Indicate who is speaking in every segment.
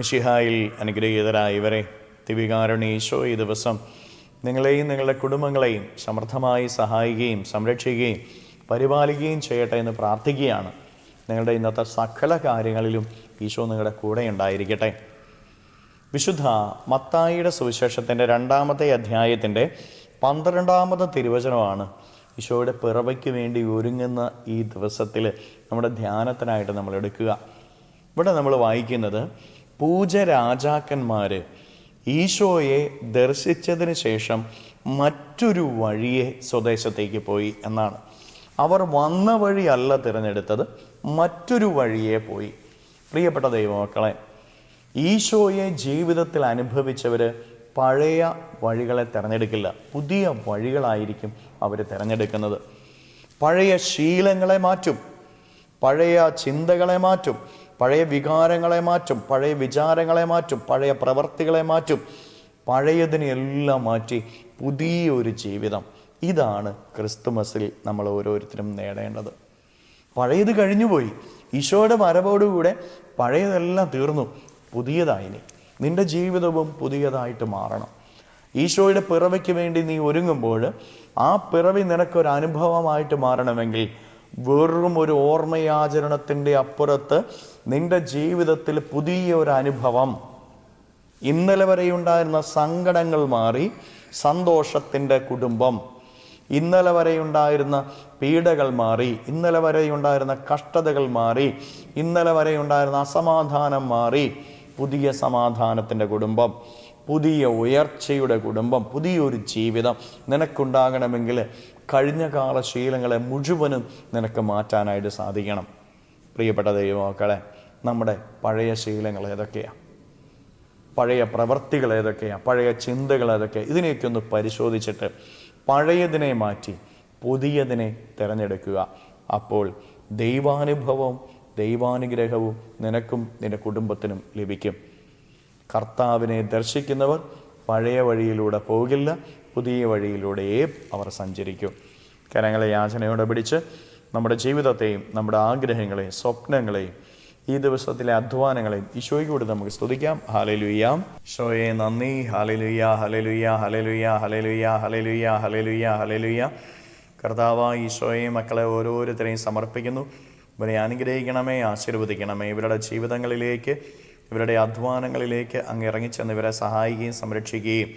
Speaker 1: മിശിഹായിൽ അനുഗ്രഹീതരായ ഇവരെ ദിവ്യകാരുണ്യ ഈശോ ഈ ദിവസം നിങ്ങളെയും നിങ്ങളുടെ കുടുംബങ്ങളെയും സമൃദ്ധമായി സഹായിക്കുകയും സംരക്ഷിക്കുകയും പരിപാലിക്കുകയും ചെയ്യട്ടെ എന്ന് പ്രാർത്ഥിക്കുകയാണ്. നിങ്ങളുടെ ഇന്നത്തെ സകല കാര്യങ്ങളിലും ഈശോ നിങ്ങളുടെ കൂടെ ഉണ്ടായിരിക്കട്ടെ. വിശുദ്ധ മത്തായിയുടെ സുവിശേഷത്തിൻ്റെ 2-ാമത്തെ അധ്യായത്തിൻ്റെ 12-ാമത്തെ തിരുവചനമാണ് ഈശോയുടെ പിറവയ്ക്ക് വേണ്ടി ഒരുങ്ങുന്ന ഈ ദിവസത്തിൽ നമ്മുടെ ധ്യാനത്തിനായിട്ട് നമ്മൾ എടുക്കുക. ഇവിടെ നമ്മൾ വായിക്കുന്നത് പൂജരാജാക്കന്മാർ ഈശോയെ ദർശിച്ചതിന് ശേഷം മറ്റൊരു വഴിയെ സ്വദേശത്തേക്ക് പോയി എന്നാണ്. അവർ വന്ന വഴിയല്ല തിരഞ്ഞെടുത്തത്, മറ്റൊരു വഴിയെ പോയി. പ്രിയപ്പെട്ട ദൈവമക്കളെ, ഈശോയെ ജീവിതത്തിൽ അനുഭവിച്ചവർ പഴയ വഴികളെ തിരഞ്ഞെടുക്കില്ല, പുതിയ വഴികളായിരിക്കും അവർ തിരഞ്ഞെടുക്കുന്നത്. പഴയ ശീലങ്ങളെ മാറ്റും, പഴയ ചിന്തകളെ മാറ്റും, പഴയ വികാരങ്ങളെ മാറ്റും, പഴയ വിചാരങ്ങളെ മാറ്റും, പഴയ പ്രവർത്തികളെ മാറ്റും. പഴയതിനെല്ലാം മാറ്റി പുതിയൊരു ജീവിതം. ഇതാണ് ക്രിസ്തുമസിൽ നമ്മൾ ഓരോരുത്തരും നേടേണ്ടത്. പഴയത് കഴിഞ്ഞുപോയി. ഈശോയുടെ വരവോടുകൂടെ പഴയതെല്ലാം തീർന്നു, പുതിയതായിനി. നിന്റെ ജീവിതവും പുതിയതായിട്ട് മാറണം. ഈശോയുടെ പിറവിക്ക് വേണ്ടി നീ ഒരുങ്ങുമ്പോൾ ആ പിറവി നിനക്കൊരു അനുഭവമായിട്ട് മാറണമെങ്കിൽ വെറും ഒരു ഓർമ്മയാചരണത്തിൻ്റെ അപ്പുറത്ത് നിന്റെ ജീവിതത്തിൽ പുതിയ ഒരു അനുഭവം, ഇന്നലെ വരെയുണ്ടായിരുന്ന സങ്കടങ്ങൾ മാറി സന്തോഷത്തിൻ്റെ കുടുംബം, ഇന്നലെ വരെയുണ്ടായിരുന്ന പീഡകൾ മാറി, ഇന്നലെ വരെയുണ്ടായിരുന്ന കഷ്ടതകൾ മാറി, ഇന്നലെ വരെയുണ്ടായിരുന്ന അസമാധാനം മാറി പുതിയ സമാധാനത്തിൻ്റെ കുടുംബം, പുതിയ ഉയർച്ചയുടെ കുടുംബം, പുതിയൊരു ജീവിതം നിനക്കുണ്ടാകണമെങ്കിൽ കഴിഞ്ഞ കാല ശീലങ്ങളെ മുഴുവനും നിനക്ക് മാറ്റാനായിട്ട് സാധിക്കണം. പ്രിയപ്പെട്ട ദൈവമക്കളെ, നമ്മുടെ പഴയ ശീലങ്ങൾ ഏതൊക്കെയാണ്? പഴയ പ്രവർത്തികൾ ഏതൊക്കെയാണ്? പഴയ ചിന്തകൾ ഏതൊക്കെയാണ്? ഇതിനെയൊക്കെ ഒന്ന് പരിശോധിച്ചിട്ട് പഴയതിനെ മാറ്റി പുതിയതിനെ തിരഞ്ഞെടുക്കുക. അപ്പോൾ ദൈവാനുഭവവും ദൈവാനുഗ്രഹവും നിനക്കും നിന്റെ കുടുംബത്തിനും ലഭിക്കും. കർത്താവിനെ ദർശിക്കുന്നവർ പഴയ വഴിയിലൂടെ പോകില്ല, പുതിയ വഴിയിലൂടെയേ അവർ സഞ്ചരിക്കും. കരങ്ങളെ യാചനയോടെ പിടിച്ച് നമ്മുടെ ജീവിതത്തെയും നമ്മുടെ ആഗ്രഹങ്ങളെയും സ്വപ്നങ്ങളെയും ഈ ദിവസത്തിലെ അധ്വാനങ്ങളെയും ഈശോയോട് നമുക്ക് സ്തുതിക്കാം. ഹല്ലേലൂയ. ഈശോയെ നന്ദി. Hallelujah, hallelujah, hallelujah, hallelujah, hallelujah, hallelujah, hallelujah. കർത്താവായ ഈശോയെ മക്കളെ ഓരോരുത്തരെയും സമർപ്പിക്കുന്നു. ഇവരെ അനുഗ്രഹിക്കണമേ, ആശീർവദിക്കണമേ. ഇവരുടെ ജീവിതങ്ങളിലേക്ക്, ഇവരുടെ അധ്വാനങ്ങളിലേക്ക് അങ്ങ് ഇറങ്ങിച്ചെന്ന് ഇവരെ സഹായിക്കുകയും സംരക്ഷിക്കുകയും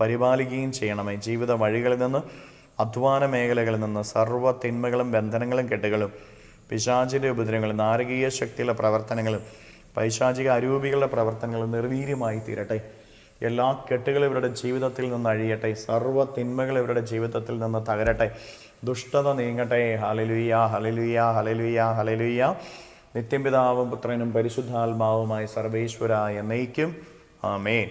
Speaker 1: പരിപാലിക്കുകയും ചെയ്യണമേ. ജീവിത വഴികളിൽ നിന്ന്, അധ്വാന മേഖലകളിൽ നിന്ന് സർവ്വ തിന്മകളും ബന്ധനങ്ങളും കെട്ടുകളും പിശാചിൻ്റെ ഉപദ്രവങ്ങളും നാരകീയ ശക്തിയുള്ള പ്രവർത്തനങ്ങളും പൈശാചിക അരൂപികളുടെ പ്രവർത്തനങ്ങളും നിർവീര്യമായി തീരട്ടെ. എല്ലാ കെട്ടുകളും ഇവരുടെ ജീവിതത്തിൽ നിന്ന് അഴിയട്ടെ. സർവ്വ തിന്മകൾ ഇവരുടെ ജീവിതത്തിൽ നിന്ന് തകരട്ടെ. ദുഷ്ടത നീങ്ങട്ടെ. Hallelujah, hallelujah, hallelujah, hallelujah. നിത്യപിതാവും പുത്രനും പരിശുദ്ധാത്മാവുമായി സർവേശ്വരായ എന്നേക്കും ആമേൻ.